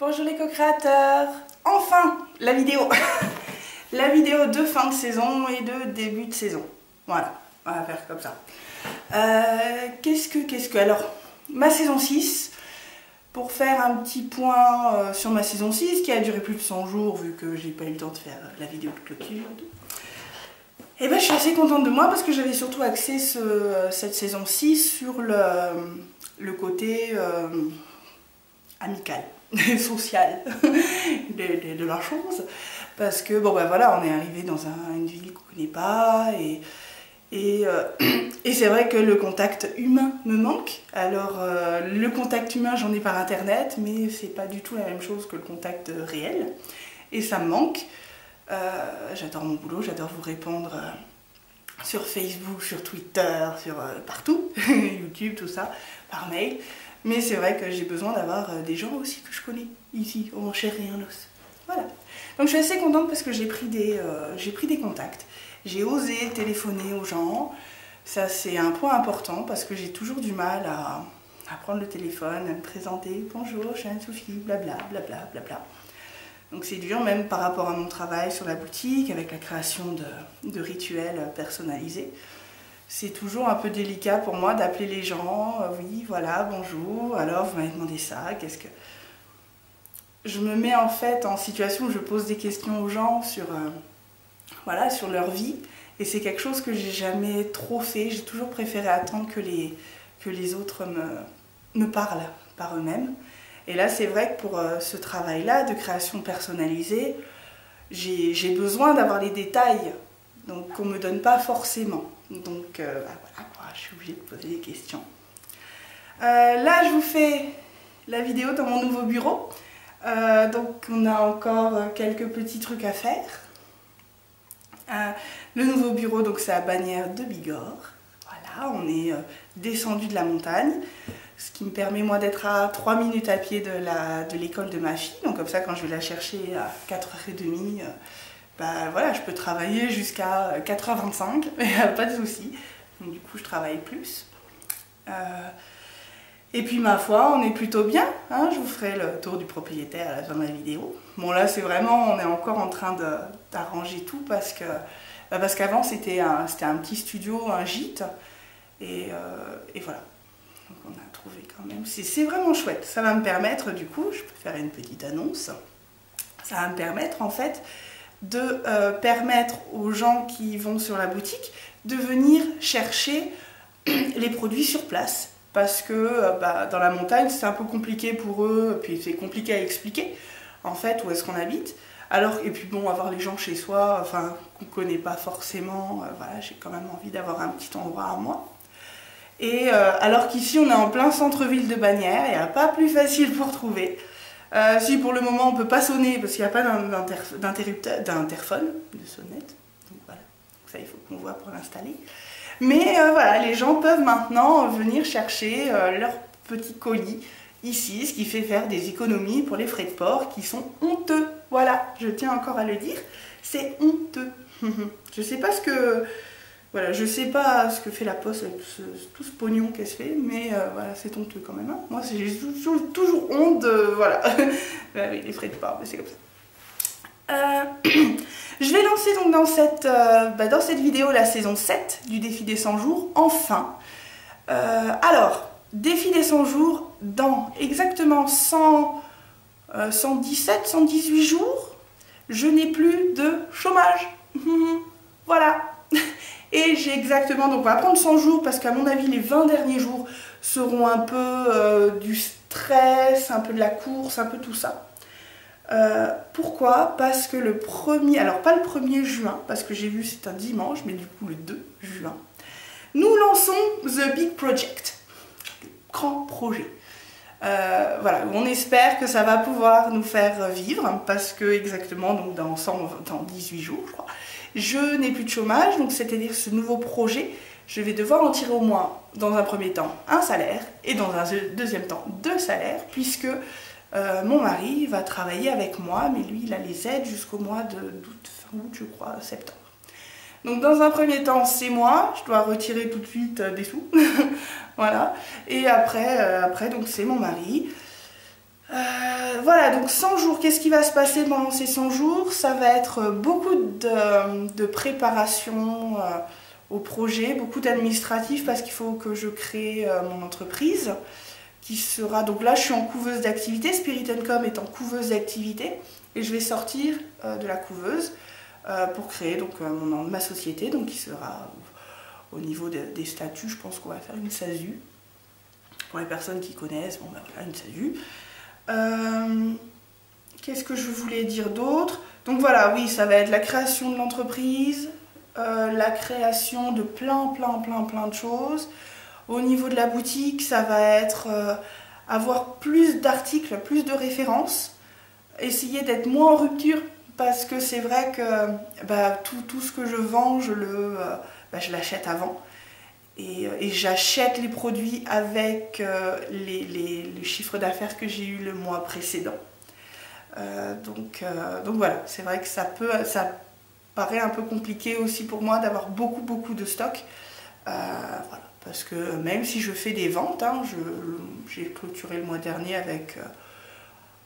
Bonjour les co-créateurs. Enfin, la vidéo. La vidéo de fin de saison et de début de saison. Voilà, on va faire comme ça. Alors, ma saison 6, pour faire un petit point sur ma saison 6, qui a duré plus de 100 jours, vu que j'ai pas eu le temps de faire la vidéo de clôture. Et ben, je suis assez contente de moi, parce que j'avais surtout axé cette saison 6 sur le côté amical, social de la chose. Parce que, bon ben voilà, on est arrivé dans une ville qu'on connaît pas, et c'est vrai que le contact humain me manque. Alors, le contact humain, j'en ai par internet, mais c'est pas du tout la même chose que le contact réel. Et ça me manque. J'adore mon boulot, j'adore vous répondre sur Facebook, sur Twitter, sur partout, YouTube, tout ça, par mail. Mais c'est vrai que j'ai besoin d'avoir des gens aussi que je connais, ici, en chair et en os. Voilà. Donc je suis assez contente parce que j'ai pris des contacts. J'ai osé téléphoner aux gens. Ça, c'est un point important parce que j'ai toujours du mal à prendre le téléphone, à me présenter. Bonjour, je suis Anne-Sophie, blabla, blabla, blabla. Donc c'est dur même par rapport à mon travail sur la boutique, avec la création de rituels personnalisés. C'est toujours un peu délicat pour moi d'appeler les gens. Oui, voilà, bonjour, alors vous m'avez demandé ça, qu'est-ce que... Je me mets en fait en situation où je pose des questions aux gens sur, voilà, sur leur vie. Et c'est quelque chose que j'ai jamais trop fait. J'ai toujours préféré attendre que les autres me parlent par eux-mêmes. Et là, c'est vrai que pour ce travail-là de création personnalisée, j'ai besoin d'avoir les détails, donc qu'on ne me donne pas forcément. Donc voilà, je suis obligée de poser des questions. Là, je vous fais la vidéo dans mon nouveau bureau. Donc on a encore quelques petits trucs à faire. Le nouveau bureau, donc c'est à Bagnères de Bigorre. Voilà, on est descendu de la montagne. Ce qui me permet moi d'être à 3 minutes à pied de l'école de ma fille. Donc comme ça, quand je vais la chercher à 4h30, voilà, je peux travailler jusqu'à 4h25, pas de souci. Donc du coup, je travaille plus. Et puis ma foi, on est plutôt bien. Hein, je vous ferai le tour du propriétaire à la fin de la vidéo. Bon là, c'est vraiment, on est encore en train d'arranger tout parce qu'avant c'était un petit studio, un gîte. Et voilà. Donc on a trouvé quand même, c'est vraiment chouette. Ça va me permettre, du coup, je peux faire une petite annonce, ça va me permettre en fait de permettre aux gens qui vont sur la boutique de venir chercher les produits sur place. Parce que dans la montagne, c'est un peu compliqué pour eux, puis c'est compliqué à expliquer en fait où est-ce qu'on habite. Alors, et puis bon, avoir les gens chez soi, enfin, qu'on ne connaît pas forcément, voilà, j'ai quand même envie d'avoir un petit endroit à moi. Et alors qu'ici on est en plein centre-ville de Bagnères, il n'y a pas plus facile pour trouver. Si pour le moment on ne peut pas sonner parce qu'il n'y a pas d'interphone, de sonnette, donc voilà, ça il faut qu'on voit pour l'installer. Mais voilà, les gens peuvent maintenant venir chercher leurs petits colis ici, ce qui fait faire des économies pour les frais de port qui sont honteux. Voilà, je tiens encore à le dire, c'est honteux. Je sais pas ce que... Voilà, je sais pas ce que fait la Poste avec tout ce pognon qu'elle se fait, mais voilà, c'est honteux quand même. Hein. Moi, j'ai toujours honte de... Voilà, oui, les frais de port, mais c'est comme ça. Je vais lancer donc dans cette vidéo la saison 7 du défi des 100 jours, enfin. Alors, défi des 100 jours, dans exactement 117, 118 jours, je n'ai plus de chômage. Voilà. Et j'ai exactement, donc on va prendre 100 jours parce qu'à mon avis les 20 derniers jours seront un peu du stress, un peu de la course, un peu tout ça. Pourquoi? Parce que le premier, alors pas le 1er juin, parce que j'ai vu c'est un dimanche, mais du coup le 2 juin, nous lançons The Big Project, le grand projet. Voilà, on espère que ça va pouvoir nous faire vivre, parce que exactement, donc dans 18 jours, je crois, je n'ai plus de chômage, donc c'est-à-dire ce nouveau projet, je vais devoir en tirer au moins, dans un premier temps, un salaire, et dans un deuxième temps, 2 salaires, puisque mon mari va travailler avec moi, mais lui, il a les aides jusqu'au mois d'août, fin août, je crois, septembre. Donc dans un premier temps, c'est moi, je dois retirer tout de suite des sous, voilà, et après donc c'est mon mari. Voilà, voilà, donc 100 jours, qu'est-ce qui va se passer pendant ces 100 jours? Ça va être beaucoup de préparation au projet, beaucoup d'administratif parce qu'il faut que je crée mon entreprise qui sera, donc là je suis en couveuse d'activité, Spirit & Com est en couveuse d'activité et je vais sortir de la couveuse pour créer donc ma société, donc qui sera au niveau des statuts, je pense qu'on va faire une SASU. Pour les personnes qui connaissent, bon ben voilà, une SASU. Qu'est-ce que je voulais dire d'autre? Donc voilà, oui, ça va être la création de l'entreprise, la création de plein de choses. Au niveau de la boutique, ça va être avoir plus d'articles, plus de références, essayer d'être moins en rupture, parce que c'est vrai que bah, tout ce que je vends, je l'achète avant. Et j'achète les produits avec les chiffres d'affaires que j'ai eu le mois précédent. Donc voilà, c'est vrai que ça paraît un peu compliqué aussi pour moi d'avoir beaucoup de stock. Voilà, parce que même si je fais des ventes, hein, j'ai clôturé le mois dernier avec,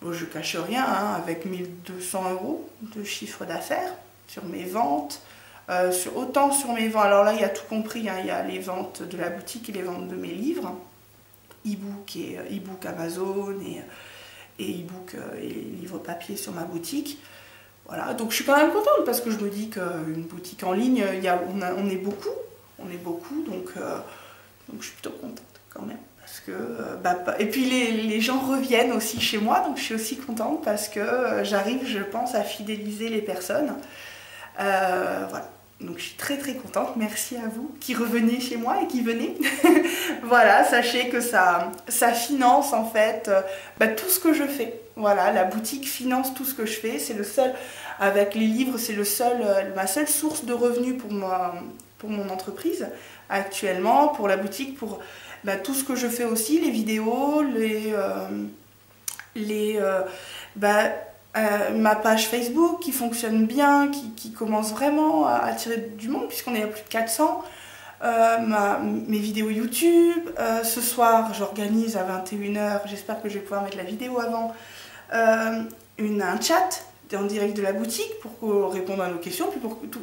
je cache rien, hein, avec 1200 € de chiffre d'affaires sur mes ventes. Autant sur mes ventes, alors là il y a tout compris, hein, il y a les ventes de la boutique et les ventes de mes livres, e-book Amazon et e-book et livres papier sur ma boutique. Voilà, donc je suis quand même contente parce que je me dis qu'une boutique en ligne, on est beaucoup, donc je suis plutôt contente quand même. Parce que, et puis les gens reviennent aussi chez moi, donc je suis aussi contente parce que j'arrive, je pense, à fidéliser les personnes. Voilà, donc je suis très contente, merci à vous qui revenez chez moi et qui venez. Voilà, sachez que ça finance en fait tout ce que je fais. Voilà, la boutique finance tout ce que je fais, c'est le seul, avec les livres, c'est ma seule source de revenus pour mon entreprise actuellement, pour la boutique, pour tout ce que je fais aussi, les vidéos, ma page Facebook qui fonctionne bien, qui commence vraiment à attirer du monde puisqu'on est à plus de 400, mes vidéos YouTube, ce soir j'organise à 21 h, j'espère que je vais pouvoir mettre la vidéo avant, un chat en direct de la boutique pour répondre à nos questions,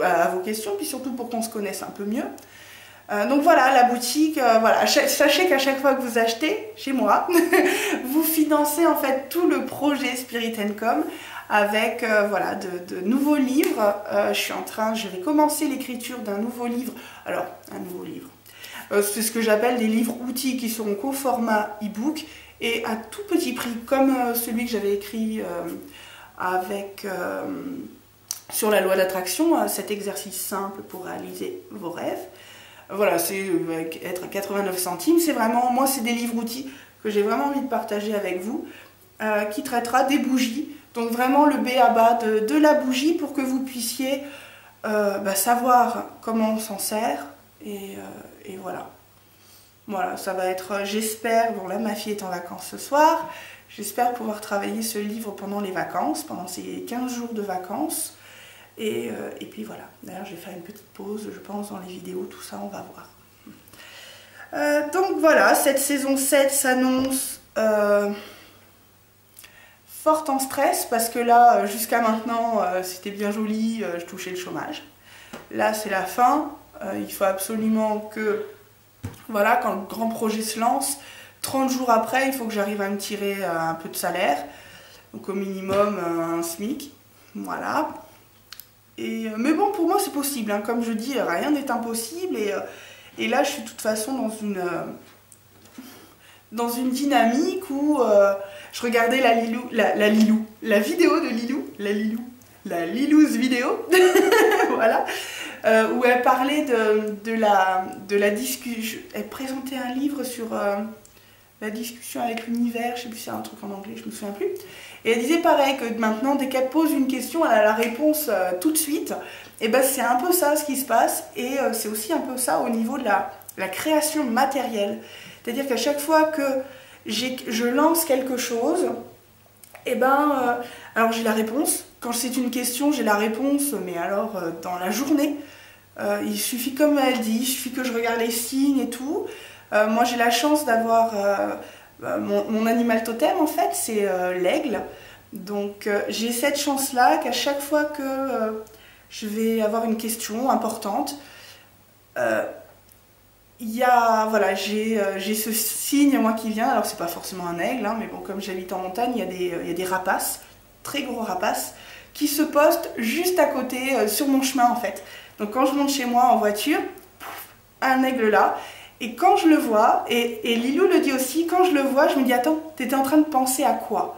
à vos questions, puis surtout pour qu'on se connaisse un peu mieux. Donc voilà, la boutique, voilà. Sachez qu'à chaque fois que vous achetez chez moi, vous financez en fait tout le projet Spirit & Com avec voilà, de nouveaux livres. Je vais commencer l'écriture d'un nouveau livre. Alors, un nouveau livre. C'est ce que j'appelle des livres outils qui seront qu'au format e-book et à tout petit prix, comme celui que j'avais écrit sur la loi d'attraction, cet exercice simple pour réaliser vos rêves. Voilà, c'est être à 89 centimes, c'est vraiment, moi c'est des livres outils que j'ai vraiment envie de partager avec vous, qui traitera des bougies, donc vraiment le b.a.-ba de la bougie pour que vous puissiez savoir comment on s'en sert, et voilà. Voilà, ça va être, j'espère, bon là ma fille est en vacances ce soir, j'espère pouvoir travailler ce livre pendant les vacances, pendant ces 15 jours de vacances. Et puis voilà, d'ailleurs je vais faire une petite pause, je pense, dans les vidéos, tout ça, on va voir. Donc voilà, cette saison 7 s'annonce forte en stress, parce que là, jusqu'à maintenant, c'était bien joli, je touchais le chômage. Là, c'est la fin, il faut absolument que, voilà, quand le grand projet se lance, 30 jours après, il faut que j'arrive à me tirer un peu de salaire, donc au minimum un SMIC, voilà. Mais bon, pour moi c'est possible, hein. Comme je dis, rien n'est impossible, et là je suis de toute façon dans une dynamique où je regardais la vidéo de Lilou, la Lilou's vidéo, voilà, où elle parlait de la discussion, elle présentait un livre sur la discussion avec l'univers, je sais plus si c'est un truc en anglais, je me souviens plus. Et elle disait pareil, que maintenant, dès qu'elle pose une question, elle a la réponse tout de suite. Et ben c'est un peu ça ce qui se passe, et c'est aussi un peu ça au niveau de la création matérielle. C'est-à-dire qu'à chaque fois que je lance quelque chose, et ben, alors j'ai la réponse. Quand c'est une question, j'ai la réponse, mais alors dans la journée. Il suffit, comme elle dit, il suffit que je regarde les signes et tout. Moi j'ai la chance d'avoir Mon animal totem, en fait, c'est l'aigle. Donc j'ai cette chance-là qu'à chaque fois que je vais avoir une question importante, voilà, j'ai ce signe, moi, qui vient. Alors c'est pas forcément un aigle, hein, mais bon, comme j'habite en montagne, il y a des rapaces, très gros rapaces, qui se postent juste à côté, sur mon chemin, en fait. Donc quand je monte chez moi en voiture, pouf, un aigle là. Et quand je le vois, et Lilou le dit aussi, quand je le vois, je me dis, attends, t'étais en train de penser à quoi?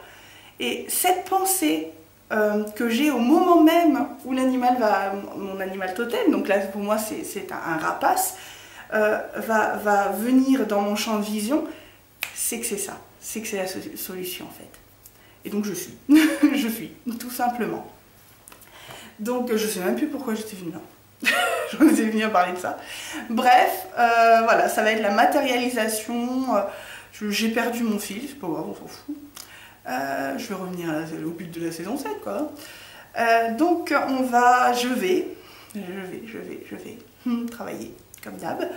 Et cette pensée que j'ai au moment même où mon animal totem, donc là pour moi c'est un rapace, va venir dans mon champ de vision, c'est que c'est ça, c'est que c'est la solution en fait. Et donc je suis, je suis, tout simplement. Donc je sais même plus pourquoi j'étais venue là. Je vous ai venu à parler de ça. Bref, voilà, ça va être la matérialisation. J'ai perdu mon fil, c'est pas grave, on s'en fout. Je vais revenir au but de la saison 7, quoi. Donc, je vais travailler, comme d'hab,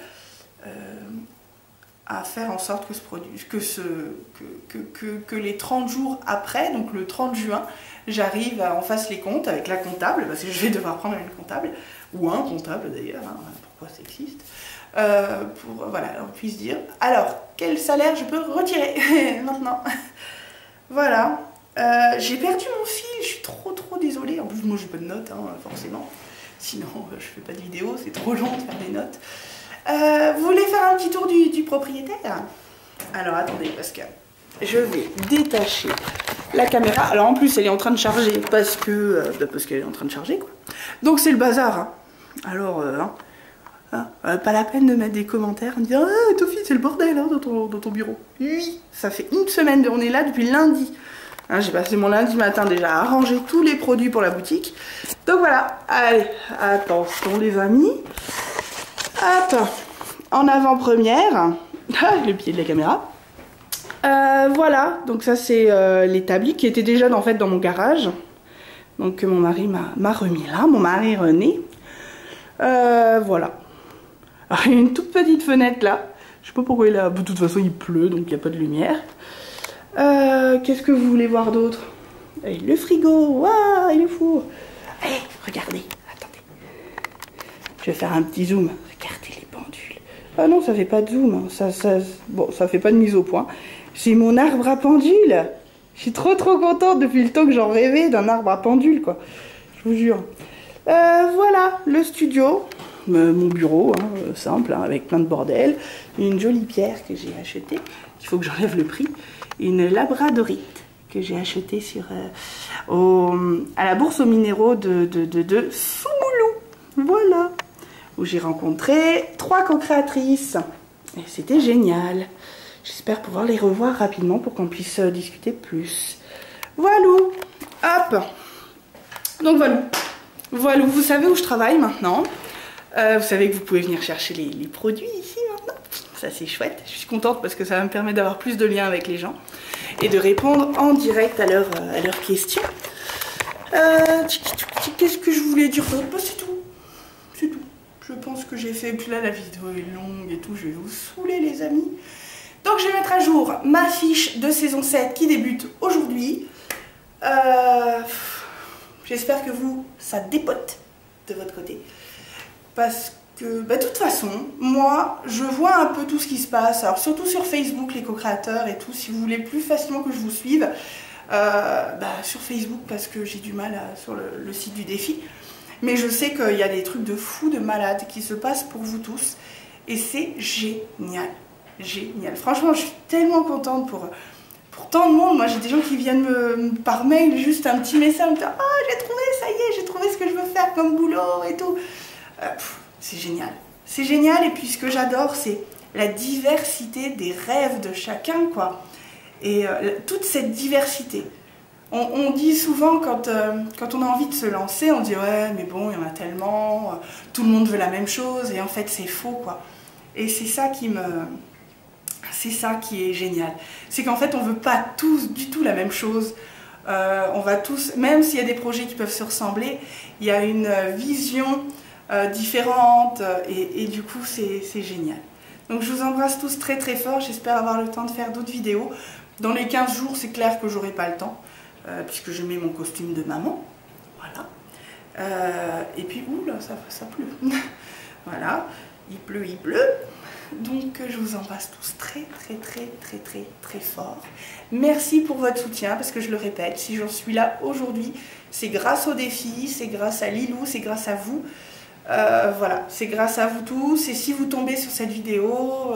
à faire en sorte que ce produit, que les 30 jours après, donc le 30 juin, j'arrive à en fasse les comptes avec la comptable, parce que je vais devoir prendre une comptable, ou un comptable d'ailleurs, hein, pourquoi ça existe, pour voilà, on puisse dire, alors, quel salaire je peux retirer maintenant? Voilà, j'ai perdu mon fil, je suis trop désolée, en plus moi j'ai pas de notes, hein, forcément, sinon je fais pas de vidéo, c'est trop long de faire des notes. Vous voulez faire un petit tour du propriétaire? Alors attendez, parce que je vais détacher la caméra. Alors en plus elle est en train de charger parce qu'elle est en train de charger quoi. Donc c'est le bazar. Hein. Alors pas la peine de mettre des commentaires en disant ah Tofi c'est le bordel hein, dans ton bureau. Oui, ça fait une semaine qu'on est là depuis lundi. Hein, j'ai passé mon lundi matin déjà à ranger tous les produits pour la boutique. Donc voilà, allez, attention les amis. Hop, en avant-première, le pied de la caméra. Voilà, donc ça c'est l'établi qui était déjà en fait dans mon garage. Donc que mon mari m'a remis là, mon mari René. Voilà. Alors, il y a une toute petite fenêtre là. Je sais pas pourquoi il a. De toute façon il pleut donc il n'y a pas de lumière. Qu'est-ce que vous voulez voir d'autre? Le frigo, waouh, il est fou. Allez, regardez, attendez. Je vais faire un petit zoom. Regardez les pendules. Ah non, ça fait pas de zoom. Bon, ça fait pas de mise au point. J'ai mon arbre à pendule. Je suis trop contente depuis le temps que j'en rêvais d'un arbre à pendule, quoi. Je vous jure. Voilà, le studio. Mon bureau, hein, simple, hein, avec plein de bordel. Une jolie pierre que j'ai achetée. Il faut que j'enlève le prix. Une labradorite que j'ai achetée à la bourse aux minéraux de Soumoulou. Voilà. Où j'ai rencontré 3 co-créatrices. Et c'était génial. J'espère pouvoir les revoir rapidement pour qu'on puisse discuter plus. Voilà. Hop. Donc voilà. Voilà, vous savez où je travaille maintenant. Vous savez que vous pouvez venir chercher les produits ici maintenant. Ça c'est chouette. Je suis contente parce que ça va me permettre d'avoir plus de liens avec les gens. Et de répondre en direct à leurs questions. Qu'est-ce que je voulais dire d'autre? C'est tout. C'est tout. Je pense que j'ai fait, puis là la vidéo est longue et tout, je vais vous saouler les amis. Donc je vais mettre à jour ma fiche de saison 7 qui débute aujourd'hui. J'espère que ça dépote de votre côté. Parce que, de toute façon, moi, je vois un peu tout ce qui se passe. Alors surtout sur Facebook, les co-créateurs et tout, si vous voulez plus facilement que je vous suive, sur Facebook parce que j'ai du mal sur le site du défi. Mais je sais qu'il y a des trucs de fous, de malades qui se passent pour vous tous. Et c'est génial. Génial. Franchement, je suis tellement contente pour tant de monde. Moi, j'ai des gens qui viennent par mail, juste un petit message, me dire « Ah, j'ai trouvé, ça y est, j'ai trouvé ce que je veux faire comme boulot et tout. » C'est génial. C'est génial. Et puis, ce que j'adore, c'est la diversité des rêves de chacun, quoi. Et toute cette diversité. On dit souvent quand on a envie de se lancer, on dit ouais mais bon il y en a tellement, tout le monde veut la même chose et en fait c'est faux quoi. Et c'est ça qui est génial. C'est qu'en fait on veut pas tous du tout la même chose. On va tous, même s'il y a des projets qui peuvent se ressembler, il y a une vision différente et du coup c'est génial. Donc je vous embrasse tous très très fort, j'espère avoir le temps de faire d'autres vidéos. Dans les 15 jours, c'est clair que j'aurai pas le temps, puisque je mets mon costume de maman. Voilà. Et puis, oula, ça pleut. Voilà, il pleut. Donc je vous embrasse tous très très fort. Merci pour votre soutien, parce que je le répète, si j'en suis là aujourd'hui, c'est grâce au défi, c'est grâce à Lilou, c'est grâce à vous. Voilà, c'est grâce à vous tous. Et si vous tombez sur cette vidéo,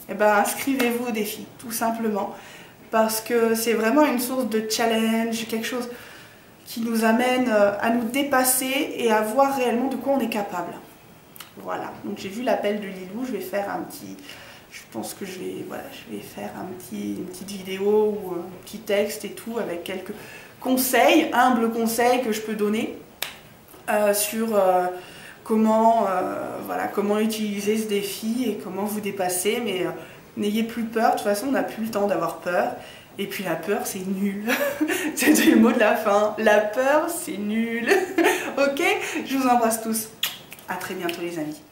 eh ben, inscrivez-vous au défi, tout simplement. Parce que c'est vraiment une source de challenge, quelque chose qui nous amène à nous dépasser et à voir réellement de quoi on est capable. Voilà, donc j'ai vu l'appel de Lilou, je vais faire un petit... Je pense que je vais faire une petite vidéo ou un petit texte et tout avec quelques conseils, humbles conseils que je peux donner sur comment utiliser ce défi et comment vous dépasser. Mais n'ayez plus peur, de toute façon on n'a plus le temps d'avoir peur. Et puis la peur c'est nul. C'était le mot de la fin. La peur c'est nul. Ok, je vous embrasse tous. À très bientôt les amis.